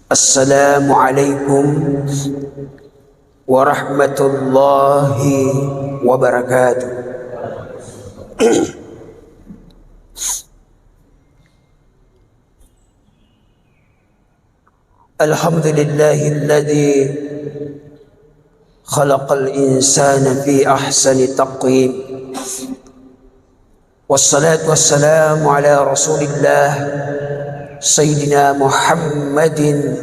Assalamualaikum warahmatullahi wabarakatuh. Alhamdulillahilladzi khalaqal insana fi ahsani taqwim. Wassalatu wassalamu ala Rasulillah Sayyidina Muhammadin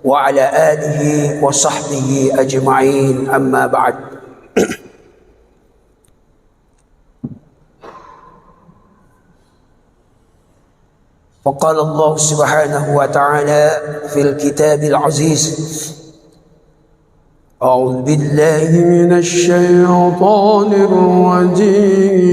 wa ala alihi wa sahbihi ajma'in, amma ba'd. وقال الله سبحانه وتعالى في الكتاب العزيز: أعوذ بالله من الشيطان الرجيم.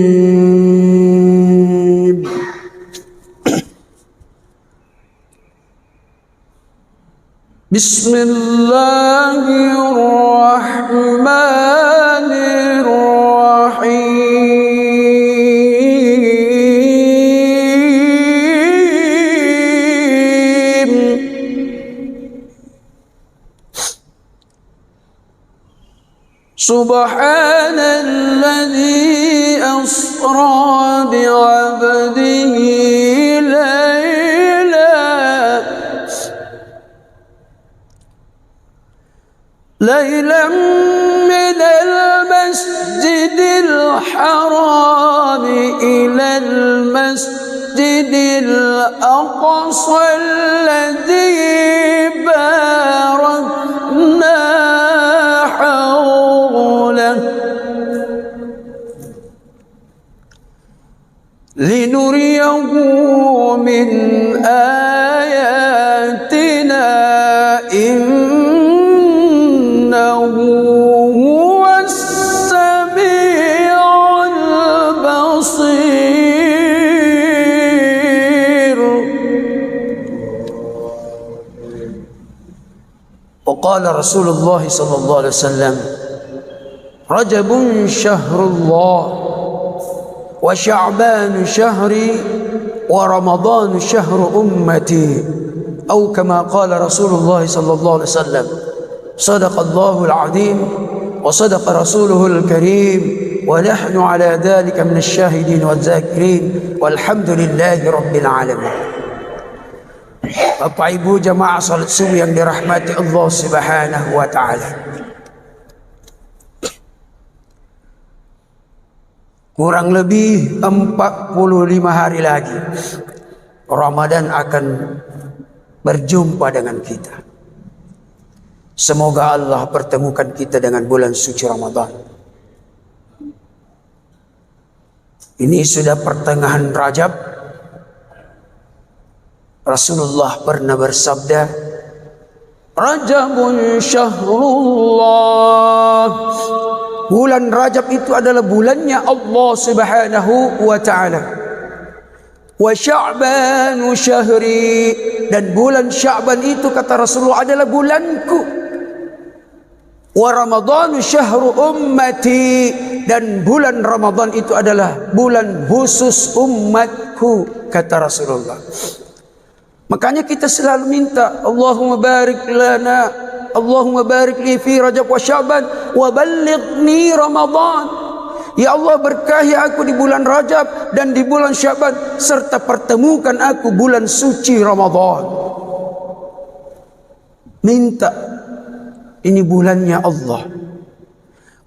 بسم الله الرحمن الرحيم. سبحان الذي أسرى بعبده ليلا من المسجد الحرام إلى المسجد الأقصى الذي باركنا حوله لنريه من آياتنا إنه هو السميع البصير. وقال رسول الله صلى الله عليه وسلم: رجب شهر الله وشعبان شهري ورمضان شهر أمتي، أو كما قال رسول الله صلى الله عليه وسلم. صدق الله العظيم وصدق رسوله الكريم ونحن على ذلك من الشاهدين والذاكرين والحمد لله رب العالمين. Bapak Ibu jamaah salat subuh yang dirahmati Allah Subhanahu wa taala. Kurang lebih 45 hari lagi Ramadan akan berjumpa dengan kita. Semoga Allah pertemukan kita dengan bulan suci Ramadan. Ini sudah pertengahan Rajab. Rasulullah pernah bersabda, Rajabun syahrullah. Bulan Rajab itu adalah bulannya Allah Subhanahu wa ta'ala. Wa Sya'banu syahri, dan bulan Sya'ban itu kata Rasulullah adalah bulanku. Wa Ramadhanu syahru ummati, dan bulan Ramadan itu adalah bulan khusus umatku kata Rasulullah. Makanya kita selalu minta, Allahumma barik lana, Allahumma barik li fi Rajab wa Sya'ban wa ballighni Ramadan. Ya Allah, berkahi aku di bulan Rajab dan di bulan Sya'ban, serta pertemukan aku bulan suci Ramadan. Minta. Ini bulannya Allah.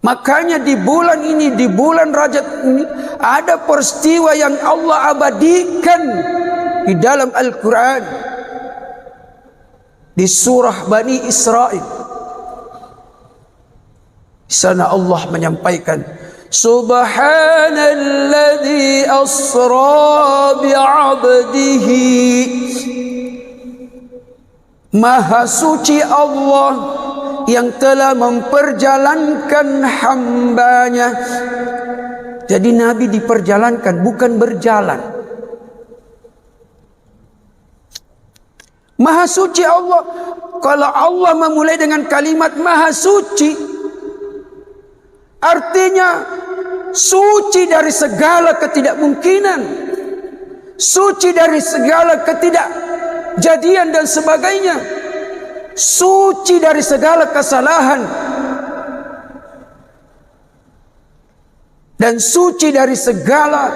Makanya di bulan ini, di bulan Rajab ini, ada peristiwa yang Allah abadikan di dalam Al-Quran, di surah Bani Israel. Di sana Allah menyampaikan, Subhanalladzi asra bi'abdihi. Maha suci Allah yang telah memperjalankan hambanya. Jadi Nabi diperjalankan, bukan berjalan. Maha suci Allah. Kalau Allah memulai dengan kalimat maha suci, artinya suci dari segala ketidakmungkinan, suci dari segala ketidakjadian dan sebagainya. suci dari segala kesalahan, dan suci dari segala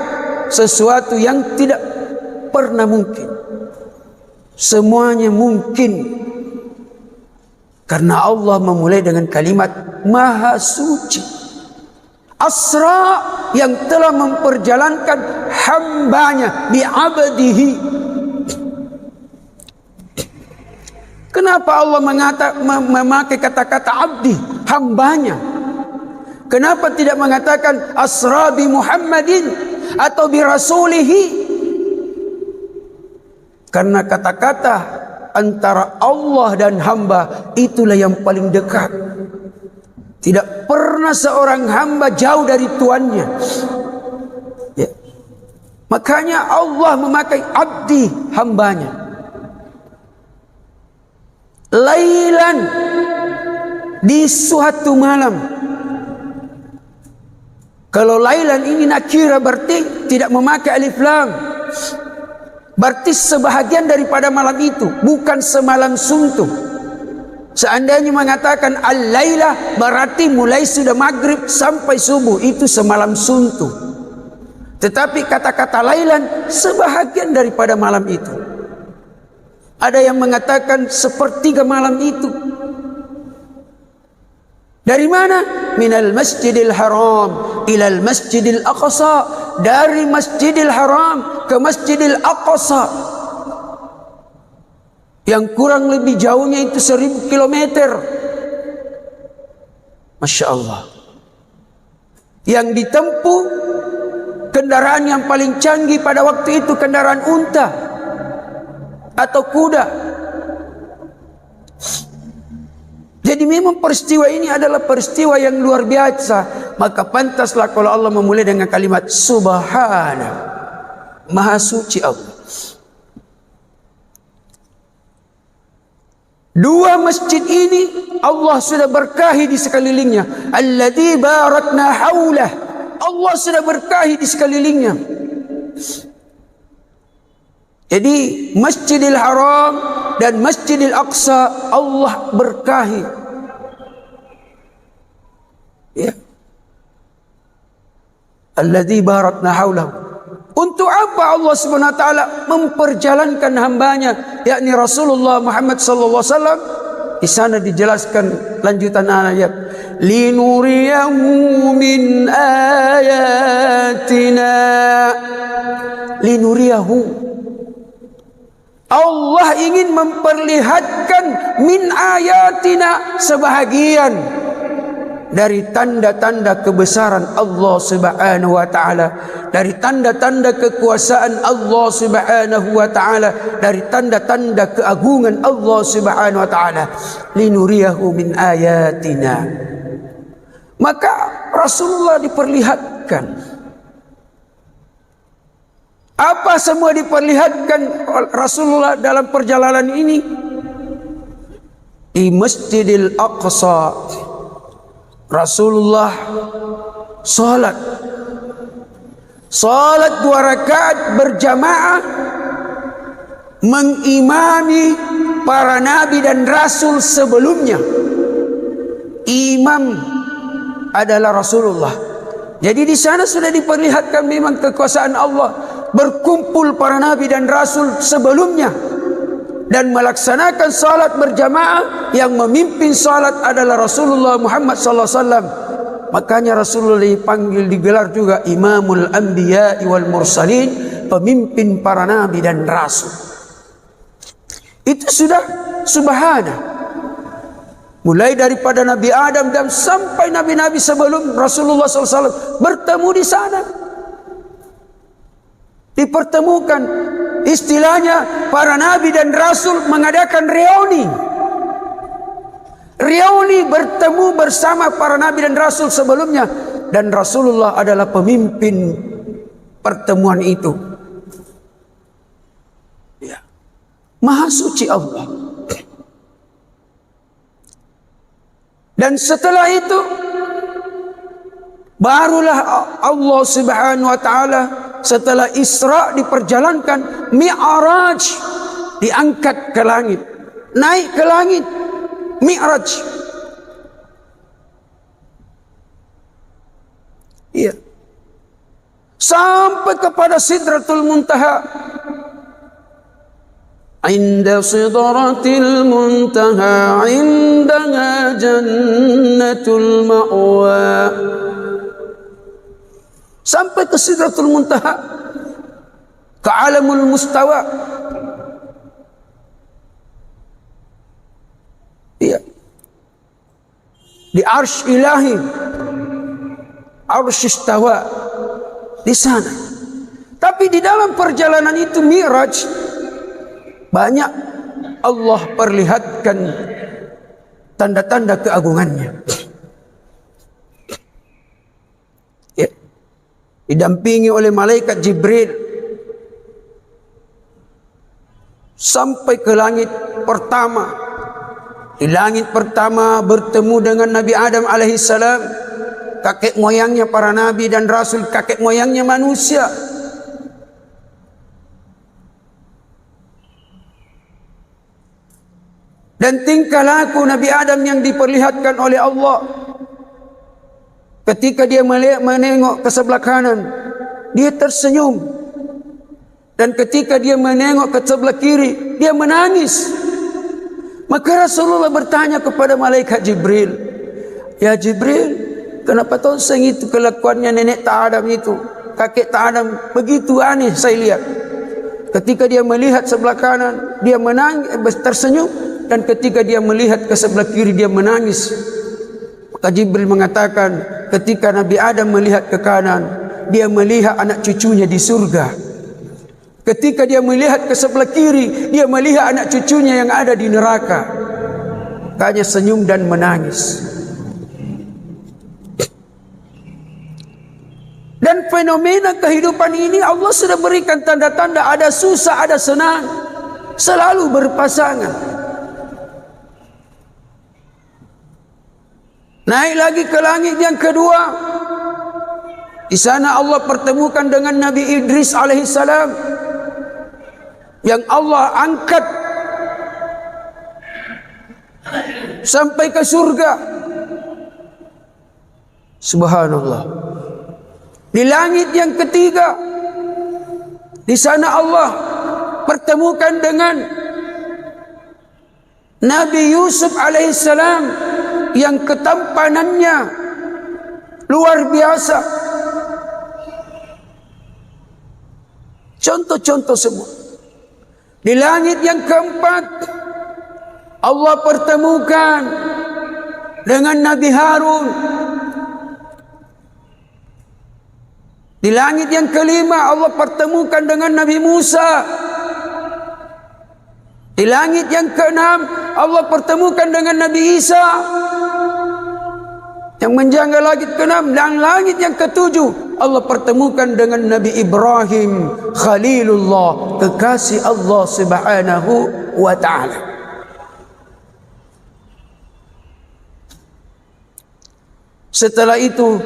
sesuatu yang tidak pernah mungkin. Semuanya mungkin karena Allah memulai dengan kalimat Maha Suci. Asra, yang telah memperjalankan hambanya bi'abdihi. Kenapa Allah memakai kata-kata abdi, hambanya? Kenapa tidak mengatakan asra bi Muhammadin atau bi rasulihi? Karena kata-kata antara Allah dan hamba itulah yang paling dekat. Tidak pernah seorang hamba jauh dari tuannya. Ya. Makanya Allah memakai abdi, hambanya. Lailan, di suatu malam. Kalau lailan ini nakira berarti tidak memakai alif lam. Berarti sebahagian daripada malam itu, bukan semalam suntuk. Seandainya mengatakan al-lailah, berarti mulai sudah maghrib sampai subuh, itu semalam suntuk. Tetapi kata-kata lailan, sebahagian daripada malam itu. Ada yang mengatakan sepertiga malam itu. Dari mana? Minal masjidil haram ilal masjidil aqsa. Dari masjidil haram ke masjidil aqsa. Yang kurang lebih jauhnya itu 1000 kilometer. Masya Allah. Yang ditempuh kendaraan yang paling canggih pada waktu itu kendaraan unta atau kuda. Jadi memang peristiwa ini adalah peristiwa yang luar biasa. Maka pantaslah kalau Allah memulai dengan kalimat Subhana, Maha Suci Allah. Dua masjid ini Allah sudah berkahi di sekelilingnya. Alladzi barakna haulah. Allah sudah berkahi di sekelilingnya. Jadi Masjidil Haram dan Masjidil Aqsa Allah berkahi. Ya. Alladzi barakna haulahu. Untuk apa Allah Subhanahu wa taala memperjalankan hambanya, yakni Rasulullah Muhammad sallallahu alaihi wasallam? Di sana dijelaskan lanjutan ayat, linuriyahu min ayatina. Linuriyahu, Allah ingin memperlihatkan min ayatina, sebahagian dari tanda-tanda kebesaran Allah Subhanahu wa taala, dari tanda-tanda kekuasaan Allah Subhanahu wa taala, dari tanda-tanda keagungan Allah Subhanahu wa taala. Linuriyahu min ayatina. Maka Rasulullah diperlihatkan. Apa semua diperlihatkan Rasulullah dalam perjalanan ini? Di Masjidil Aqsa Rasulullah salat 2 rakaat berjamaah mengimami para nabi dan rasul sebelumnya. Imam adalah Rasulullah. Jadi di sana sudah diperlihatkan memang kekuasaan Allah. Berkumpul para nabi dan rasul sebelumnya dan melaksanakan salat berjamaah. Yang memimpin salat adalah Rasulullah Muhammad sallallahu alaihi wasallam. Makanya Rasulullah dipanggil, digelar juga Imamul Anbiya wal Mursalin, pemimpin para nabi dan rasul. Itu sudah subhana. Mulai daripada Nabi Adam dan sampai nabi-nabi sebelum Rasulullah SAW bertemu di sana. Dipertemukan. Istilahnya para nabi dan rasul mengadakan reuni. Reuni bertemu bersama para nabi dan rasul sebelumnya. Dan Rasulullah adalah pemimpin pertemuan itu. Ya. Maha suci Allah. Dan setelah itu barulah Allah Subhanahu wa taala setelah Isra diperjalankan, Mi'raj diangkat ke langit, naik ke langit Mi'raj. Iya. Sampai kepada Sidratul Muntaha. Inda sidratil muntaha, indaha jannatul ma'wa. Sampai ke Sidratul Muntaha, ke alamul mustawa. Iya. Di arsy ilahi, arsy istawa, di sana. Tapi di dalam perjalanan itu Mi'raj, banyak Allah perlihatkan tanda-tanda keagungannya. Ya. Didampingi oleh malaikat Jibril sampai ke langit pertama. Di langit pertama bertemu dengan Nabi Adam alaihissalam, kakek moyangnya para nabi dan rasul, kakek moyangnya manusia. Dan tingkah laku Nabi Adam yang diperlihatkan oleh Allah. Ketika dia menengok ke sebelah kanan, dia tersenyum. Dan ketika dia menengok ke sebelah kiri, dia menangis. Maka Rasulullah bertanya kepada malaikat Jibril, "Ya Jibril, kenapa kau itu kelakuannya nenek tak Adam itu, kakek tak Adam begitu aneh saya lihat." Ketika dia melihat sebelah kanan, dia menangis, tersenyum. Dan ketika dia melihat ke sebelah kiri, dia menangis. Maka Jibril mengatakan, ketika Nabi Adam melihat ke kanan, dia melihat anak cucunya di surga. Ketika dia melihat ke sebelah kiri, dia melihat anak cucunya yang ada di neraka. Makanya senyum dan menangis. Dan fenomena kehidupan ini Allah sudah berikan tanda-tanda, ada susah, ada senang, selalu berpasangan. Naik lagi ke langit yang kedua. Di sana Allah pertemukan dengan Nabi Idris alaihissalam, yang Allah angkat sampai ke surga. Subhanallah. Di langit yang ketiga, di sana Allah pertemukan dengan Nabi Yusuf alaihissalam, yang ketampanannya luar biasa. Contoh-contoh semua. Di langit yang keempat, Allah pertemukan dengan Nabi Harun. Di langit yang kelima, Allah pertemukan dengan Nabi Musa. Di langit yang keenam, Allah pertemukan dengan Nabi Isa. Yang menjangka langit keenam. Dan langit yang ketujuh, Allah pertemukan dengan Nabi Ibrahim Khalilullah, kekasih Allah subhanahu wa ta'ala. Setelah itu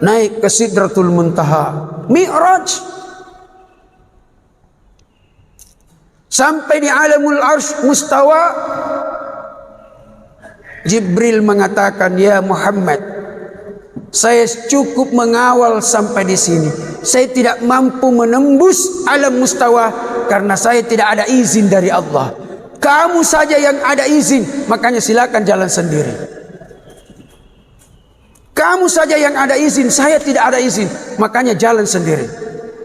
naik ke Sidratul Muntaha, Mi'raj. Sampai di alamul arsy mustawa, Jibril mengatakan, "Ya Muhammad, saya cukup mengawal sampai di sini. Saya tidak mampu menembus alam mustawa karena saya tidak ada izin dari Allah. Kamu saja yang ada izin, makanya silakan jalan sendiri. Kamu saja yang ada izin, saya tidak ada izin, makanya jalan sendiri.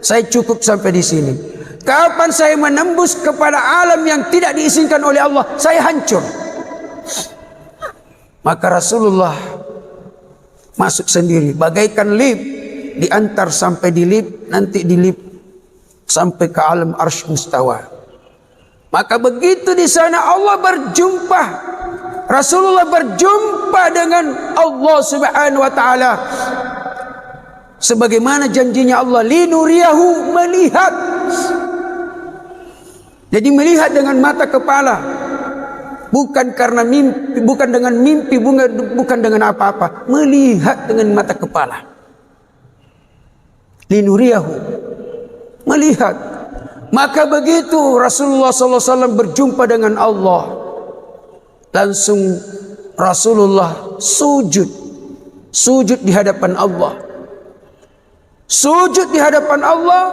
Saya cukup sampai di sini. Kapan saya menembus kepada alam yang tidak diizinkan oleh Allah, saya hancur." Maka Rasulullah masuk sendiri, bagaikan lift, diantar sampai di lift, nanti di lift sampai ke alam arsy mustawa. Maka begitu di sana Allah berjumpa, Rasulullah berjumpa dengan Allah subhanahu wa ta'ala. Sebagaimana janjinya Allah, linuriyahu, melihat. Jadi melihat dengan mata kepala, bukan karena mimpi, bukan dengan mimpi, bukan dengan apa-apa, melihat dengan mata kepala. Linuriyahu, melihat. Maka begitu Rasulullah SAW berjumpa dengan Allah, langsung Rasulullah sujud di hadapan Allah. Sujud di hadapan Allah.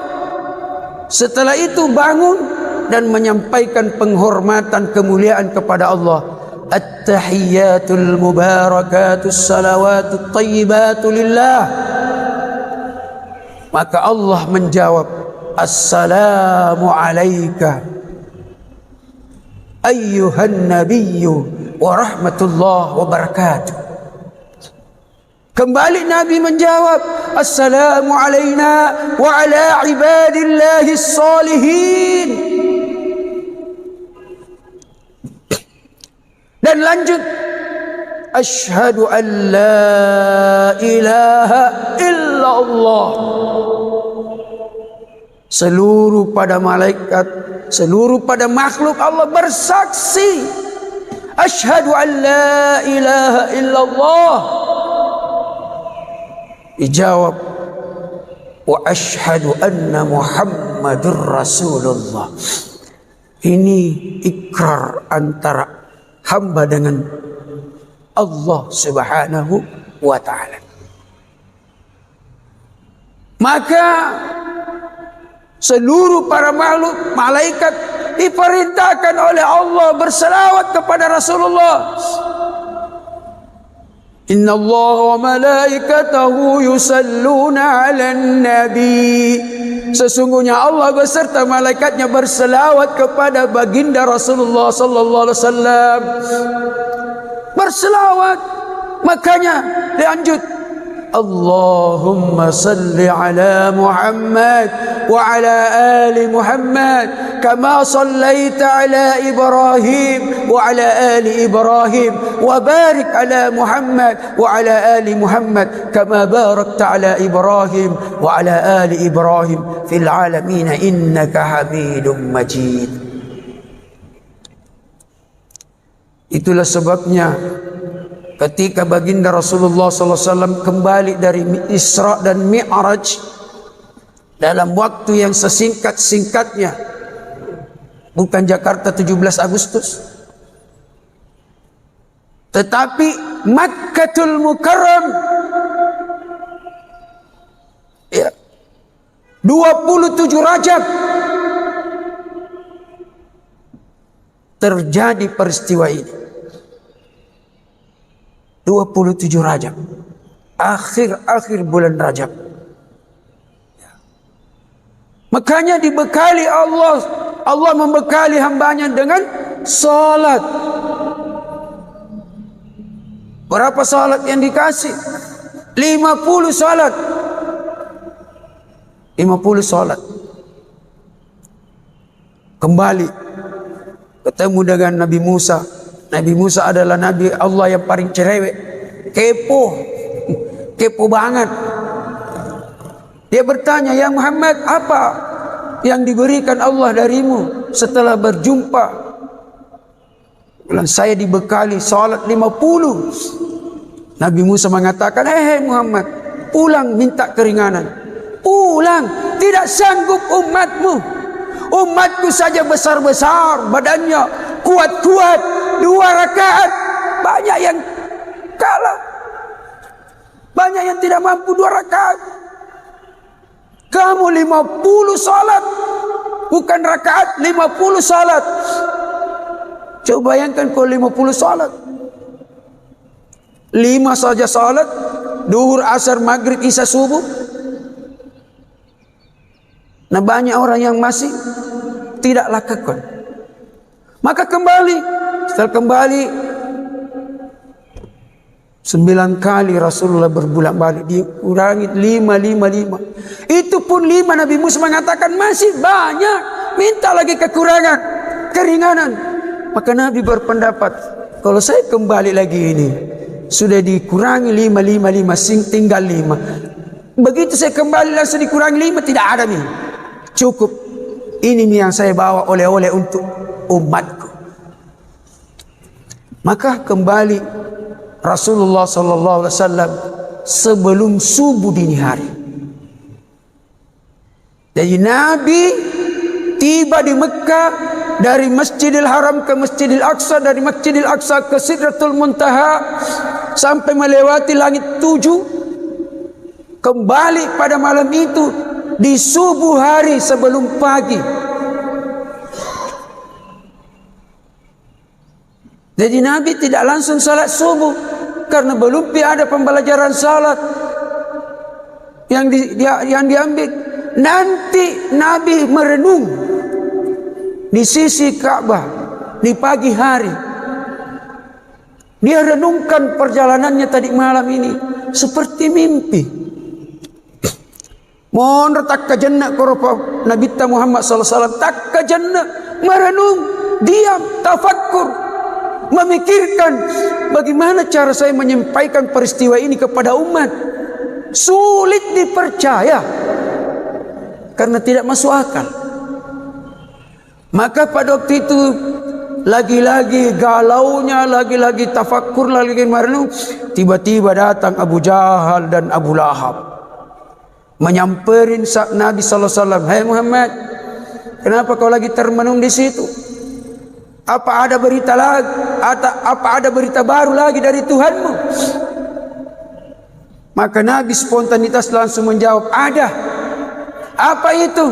Setelah itu bangun dan menyampaikan penghormatan kemuliaan kepada Allah. At-tahiyyatul mubarakatus salawatut tayyibatu lillah. Maka Allah menjawab, Assalamu alayka ayyuhan nabiyyu wa rahmatullahi wa barakatuh. Kembali Nabi menjawab, Assalamu alayna wa ala ibadillahis salihin. Dan lanjut, Asyhadu an la ilaha illallah. Seluruh pada malaikat, seluruh pada makhluk Allah bersaksi, Asyhadu an la ilaha illallah. Dijawab, wa asyhadu anna Muhammadur Rasulullah. Ini ikrar antara hamba dengan Allah Subhanahu wa ta'ala. Maka seluruh para makhluk, malaikat diperintahkan oleh Allah berselawat kepada Rasulullah. Inna Allah wa malaikatahu yusalluna 'alan nabi. Sesungguhnya Allah beserta malaikatnya berselawat kepada baginda Rasulullah sallallahu alaihi wasallam. Berselawat. Makanya lanjut, Allahumma salli ala Muhammad wa ala ali Muhammad kama sallaita ala Ibrahim wa ala ali Ibrahim wa barik ala Muhammad wa ala ali Muhammad kama barakta ala Ibrahim wa ala ali Ibrahim fil alamin innaka Hamidum Majid. Itulah sebabnya ketika baginda Rasulullah SAW kembali dari Isra dan Mi'raj dalam waktu yang sesingkat-singkatnya, bukan Jakarta 17 Agustus, tetapi Makkatul Mukarram, ya, 27 Rajab terjadi peristiwa ini. 27 Rajab, akhir bulan Rajab. Makanya dibekali Allah membekali hambanya dengan salat. Berapa salat yang dikasih? 50 salat. 50 salat. Kembali ketemu dengan Nabi Musa. Nabi Musa adalah Nabi Allah yang paling cerewet, kepo banget. Dia bertanya, ya Muhammad, apa yang diberikan Allah darimu setelah berjumpa? Saya dibekali salat 50. Nabi Musa mengatakan, Muhammad, pulang minta keringanan. Pulang, tidak sanggup umatmu. Umatku saja besar-besar badannya, kuat-kuat, 2 rakaat. Banyak yang kalah, banyak yang tidak mampu 2 rakaat. Kamu 50 salat, bukan rakaat, 50 salat. Coba bayangkan kalau 50 salat, 5 saja salat, duhur, asar, maghrib, isya, subuh. Nah, banyak orang yang masih tidak lakukan. Maka setelah kembali 9 kali Rasulullah berbulan balik, dikurangi 5. Itu pun 5 Nabi Musa mengatakan masih banyak, minta lagi keringanan. Maka Nabi berpendapat, kalau saya kembali lagi ini sudah dikurangi 5, tinggal 5. Begitu saya kembali langsung dikurangi 5, tidak ada nih. Cukup, ini yang saya bawa oleh-oleh untuk umatku. Maka kembali Rasulullah SAW sebelum subuh dini hari. Jadi Nabi tiba di Mekah, dari Masjidil Haram ke Masjidil Aqsa, dari Masjidil Aqsa ke Sidratul Muntaha, sampai melewati langit 7, kembali pada malam itu di subuh hari sebelum pagi. Jadi Nabi tidak langsung salat subuh karena belum ada pembelajaran salat yang diambil. Nanti Nabi merenung di sisi Ka'bah di pagi hari. Dia renungkan perjalanannya tadi malam ini seperti mimpi. Mohon tak kajenna koropa Nabi Muhammad SAW, tak kajenna, merenung, diam, tafakkur, memikirkan bagaimana cara saya menyampaikan peristiwa ini kepada umat. Sulit dipercaya karena tidak masuk akal. Maka pada waktu itu lagi-lagi galaunya, lagi-lagi tafakkur, lagi-lagi merenung, tiba-tiba datang Abu Jahal dan Abu Lahab menyamperin Nabi SAW. Hai Muhammad, kenapa kau lagi termenung di situ? Apa ada berita lagi? Apa ada berita baru lagi dari Tuhanmu? Maka Nabi spontanitas langsung menjawab, ada. Apa itu?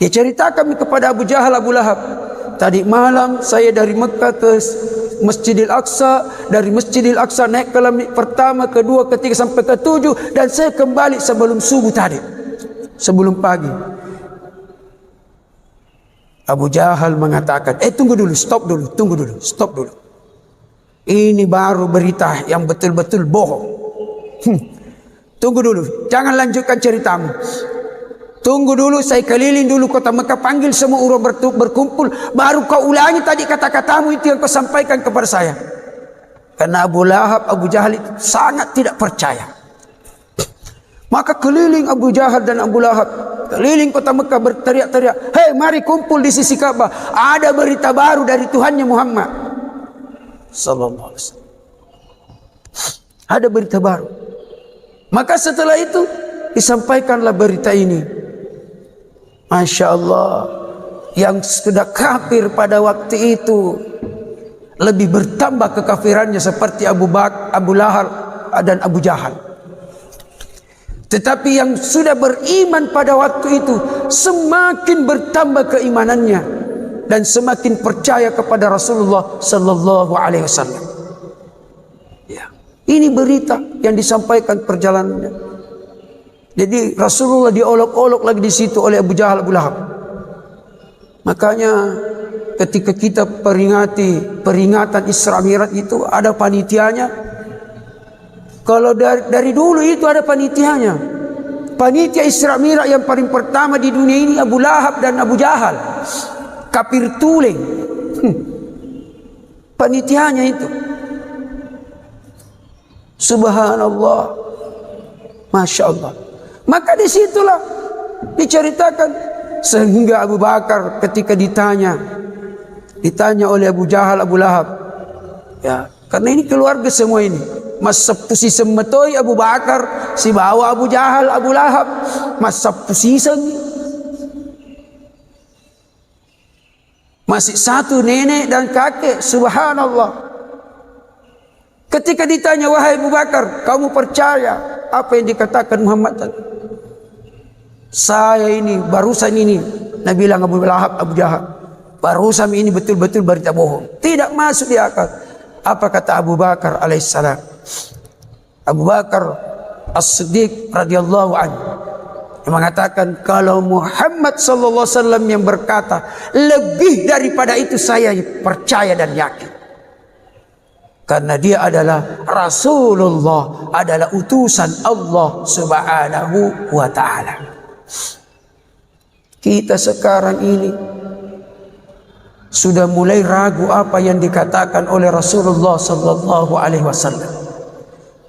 Dia ceritakan kepada Abu Jahal, Abu Lahab, tadi malam saya dari Mekah ke Masjidil Aqsa, dari Masjidil Aqsa naik ke langit pertama, kedua, ketiga sampai ke-7, dan saya kembali sebelum subuh tadi, sebelum pagi. Abu Jahal mengatakan, tunggu dulu, stop dulu. Ini baru berita yang betul-betul bohong. Tunggu dulu, jangan lanjutkan ceritamu. Tunggu dulu, saya keliling dulu kota Mekah, panggil semua orang berkumpul, baru kau ulangi tadi kata-katamu itu yang kau sampaikan kepada saya. Karena Abu Lahab, Abu Jahal itu sangat tidak percaya. Maka keliling Abu Jahal dan Abu Lahab, keliling kota Mekah berteriak-teriak, hei mari kumpul di sisi Ka'bah, ada berita baru dari Tuhannya Muhammad sallallahu alaihi wasallam. Ada berita baru. Maka setelah itu disampaikanlah berita ini. Masya Allah, yang sudah kafir pada waktu itu lebih bertambah kekafirannya seperti Abu Lahab dan Abu Jahal. Tetapi yang sudah beriman pada waktu itu semakin bertambah keimanannya dan semakin percaya kepada Rasulullah sallallahu alaihi wasallam. Ya, ini berita yang disampaikan perjalanannya. Jadi Rasulullah diolok-olok lagi di situ oleh Abu Jahal, Abu Lahab. Makanya ketika kita peringatan Isra Mi'raj itu ada panitianya. Kalau dari dulu itu ada panitianya. Panitia Isra Mi'raj yang paling pertama di dunia ini Abu Lahab dan Abu Jahal. Kafir tulen. Panitianya itu. Subhanallah. Masya Allah. Maka disitulah diceritakan sehingga Abu Bakar ketika ditanya oleh Abu Jahal, Abu Lahab, ya, karena ini keluarga semua ini. Masa pusi semetoi Abu Bakar, si bawa Abu Jahal, Abu Lahab, masa pusi masih satu nenek dan kakek. Subhanallah. Ketika ditanya, wahai Abu Bakar, kamu percaya apa yang dikatakan Muhammad tadi? Saya ini, barusan ini, Nabi bilang Abu Lahab, Abu Jahal, barusan ini betul-betul berita bohong. Tidak masuk di akal. Apa kata Abu Bakar alaihissalam? Abu Bakar As-Siddiq radhiyallahu anhu mengatakan, kalau Muhammad sallallahu alaihi wasallam yang berkata, lebih daripada itu saya percaya dan yakin. Karena dia adalah Rasulullah, adalah utusan Allah subhanahu wa ta'ala. Kita sekarang ini sudah mulai ragu apa yang dikatakan oleh Rasulullah sallallahu alaihi wasallam.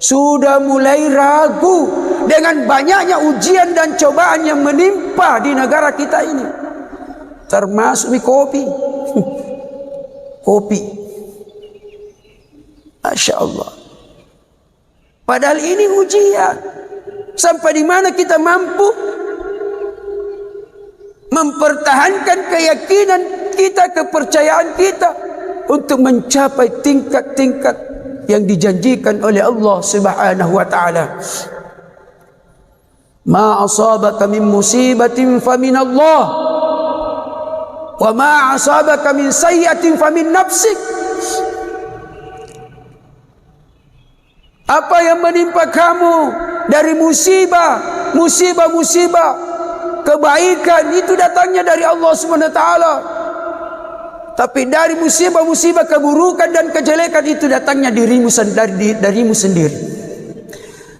Sudah mulai ragu dengan banyaknya ujian dan cobaan yang menimpa di negara kita ini. Termasuk kopi. Kopi. Masya Allah. Padahal ini ujian. Sampai di mana kita mampu mempertahankan keyakinan kita, kepercayaan kita untuk mencapai tingkat-tingkat yang dijanjikan oleh Allah Subhanahu wa taala. Ma asabaka min musibatin famin Allah wa ma asabaka min sayyi'atin famin nafsik. Apa yang menimpa kamu dari musibah, kebaikan itu datangnya dari Allah Subhanahu wa taala. Tapi dari musibah-musibah, keburukan dan kejelekan itu datangnya darimu sendiri.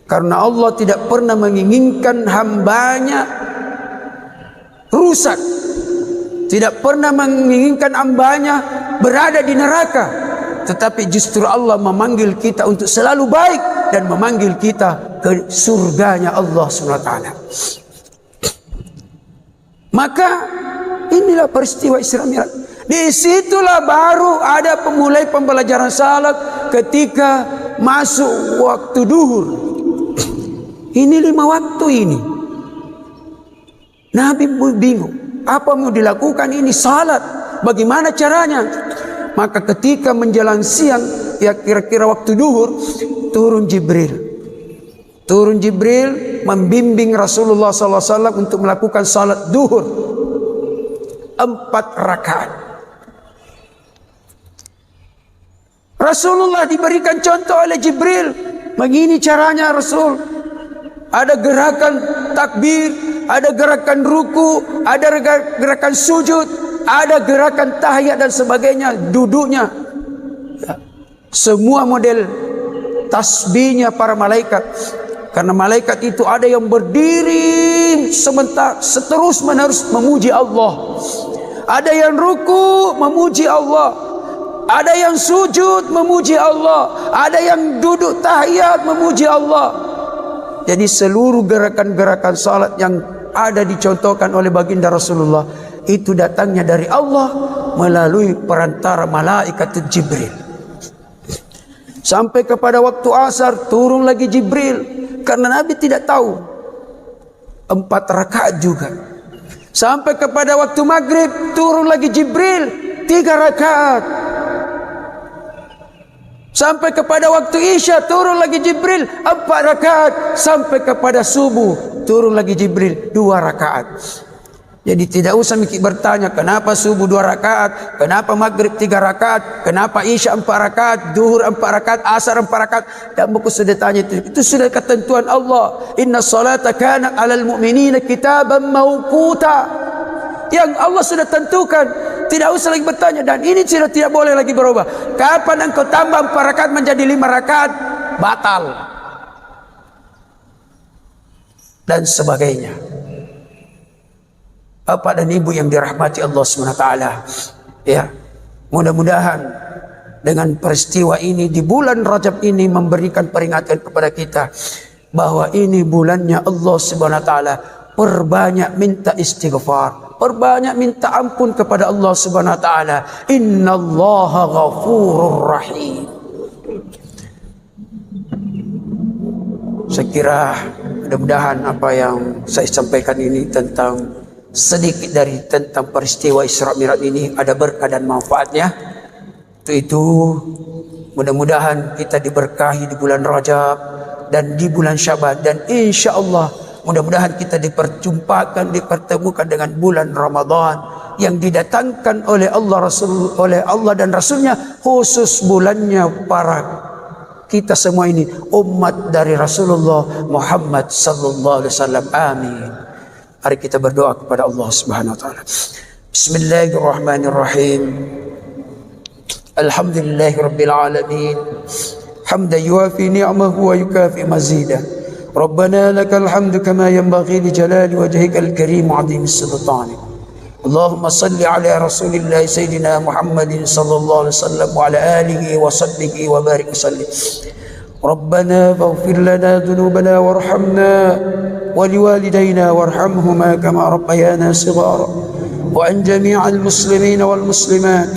Karena Allah tidak pernah menginginkan hambanya rusak, tidak pernah menginginkan hambanya berada di neraka, tetapi justru Allah memanggil kita untuk selalu baik dan memanggil kita ke surganya Allah SWT. Maka inilah peristiwa Isra Mi'raj. Disitulah baru ada pemulai pembelajaran salat ketika masuk waktu duhur. Ini 5 waktu ini. Nabi bingung. Apa mau dilakukan ini salat? Bagaimana caranya? Maka ketika menjelang siang, ya kira-kira waktu duhur, turun Jibril. Turun Jibril membimbing Rasulullah SAW untuk melakukan salat duhur 4 rakaat. Rasulullah diberikan contoh oleh Jibril. Begini caranya Rasul. Ada gerakan takbir, ada gerakan ruku, ada gerakan sujud, ada gerakan tahiyat dan sebagainya, duduknya. Ya. Semua model tasbihnya para malaikat. Karena malaikat itu ada yang berdiri seterus menerus memuji Allah. Ada yang ruku memuji Allah. Ada yang sujud memuji Allah. Ada yang duduk tahiyat memuji Allah. Jadi seluruh gerakan-gerakan salat yang ada dicontohkan oleh baginda Rasulullah itu datangnya dari Allah melalui perantara malaikat Jibril. Sampai kepada waktu asar turun lagi Jibril, karena Nabi tidak tahu 4 rakaat juga. Sampai kepada waktu maghrib turun lagi Jibril 3 rakaat. Sampai kepada waktu Isya turun lagi Jibril 4 rakaat. Sampai kepada subuh turun lagi Jibril 2 rakaat. Jadi tidak usah bertanya kenapa subuh 2 rakaat, kenapa maghrib 3 rakaat, kenapa Isya 4 rakaat, duhur 4 rakaat, asar 4 rakaat. Dan buku sudah tanya itu sudah ketentuan Allah. Inna salata kanat 'alal mu'minina kitaban mawquta. Yang Allah sudah tentukan. Tidak usah lagi bertanya. Dan ini sudah tidak boleh lagi berubah. Kapan engkau tambah 4 rakaat menjadi 5 rakaat, batal. Dan sebagainya. Bapak dan Ibu yang dirahmati Allah SWT. Ya, mudah-mudahan dengan peristiwa ini di bulan Rajab ini memberikan peringatan kepada kita bahwa ini bulannya Allah SWT. Perbanyak minta istighfar, perbanyak minta ampun kepada Allah Subhanahu wa taala. Innallaha ghafurur rahim. Saya kira mudah-mudahan apa yang saya sampaikan ini tentang sedikit dari tentang peristiwa Isra Mi'raj ini ada berkah dan manfaatnya. Itu mudah-mudahan kita diberkahi di bulan Rajab dan di bulan Syaban, dan insya Allah mudah-mudahan kita dipertemukan dengan bulan Ramadan yang didatangkan oleh Allah dan Rasulnya, khusus bulannya para kita semua ini umat dari Rasulullah Muhammad sallallahu alaihi wasallam. Amin. Mari kita berdoa kepada Allah Subhanahu wa taala. Bismillahirrahmanirrahim. Alhamdulillahirabbil alamin. Hamdan yuwafi ni'amahu wa yukafi mazidah. ربنا لك الحمد كما ينبغي لجلال وجهك الكريم وعظيم السلطان. اللهم صل على رسول الله سيدنا محمد صلى الله عليه وسلم وعلى آله وصحبه وبارك وسلم. ربنا فاغفر لنا ذنوبنا وارحمنا ولوالدينا وارحمهما كما ربيانا صغارا وعن جميع المسلمين والمسلمات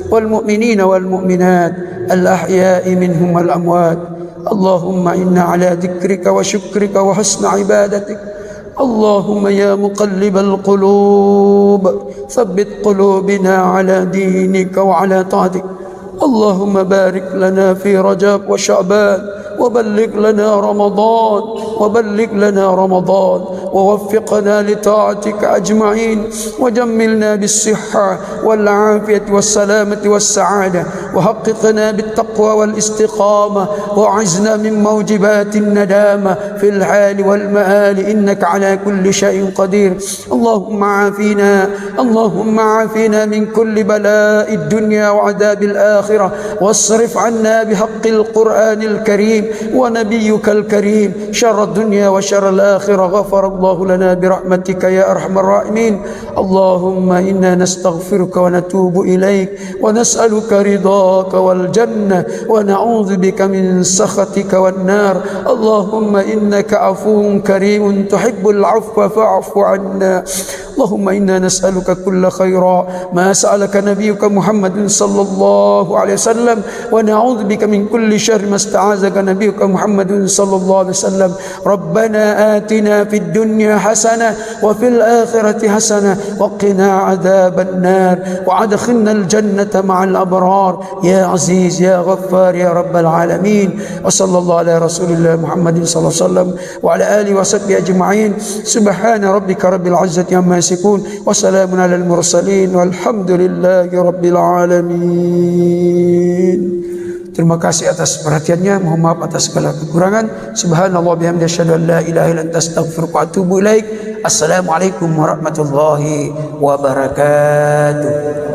والمؤمنين والمؤمنات الأحياء منهم والأموات. اللهم إنا على ذكرك وشكرك وحسن عبادتك اللهم يا مقلب القلوب ثبت قلوبنا على دينك وعلى طاعتك. اللهم بارك لنا في رجب وشعبان وبلغ لنا رمضان ووفقنا لطاعتك أجمعين، وجملنا بالصحة والعافية والسلامة والسعادة، وحققنا بالتقوى والاستقامة، وأعزنا من موجبات الندامة في الحال والمآل، إنك على كل شيء قدير. اللهم عافنا من كل بلاء الدنيا وعذاب الآخرة، واصرف عنا بحق القرآن الكريم ونبيك الكريم شر الدنيا وشر الآخرة. غفر الله لنا برحمتك يا أرحم الراحمين. اللهم إنا نستغفرك ونتوب إليك ونسألك رضاك والجنة، ونعوذ بك من سخطك والنار. اللهم إنك عفو كريم تحب العفو فاعف عنا. اللهم إنا نسألك كل خير ما سألك نبيك محمد صلى الله عليه وسلم، ونعوذ بك من كل شر ما استعاذك نبيك محمد صلى الله عليه وسلم. ربنا آتنا في الدنيا حسنة وفي الآخرة حسنة وقنا عذاب النار، وأدخلنا الجنة مع الأبرار يا عزيز يا غفار يا رب العالمين. وصلى الله على رسول الله محمد صلى الله عليه وسلم وعلى آله وصحبه أجمعين. سبحان ربك رب العزة عما يصفون وسلام على المرسلين والحمد لله رب العالمين. Terima kasih atas perhatiannya. Mohon maaf atas segala kekurangan. Subhanallah bihamdihi asyhadu an la ilaha illa anta astaghfiruka wa atubu ilaik. Assalamualaikum warahmatullahi wabarakatuh.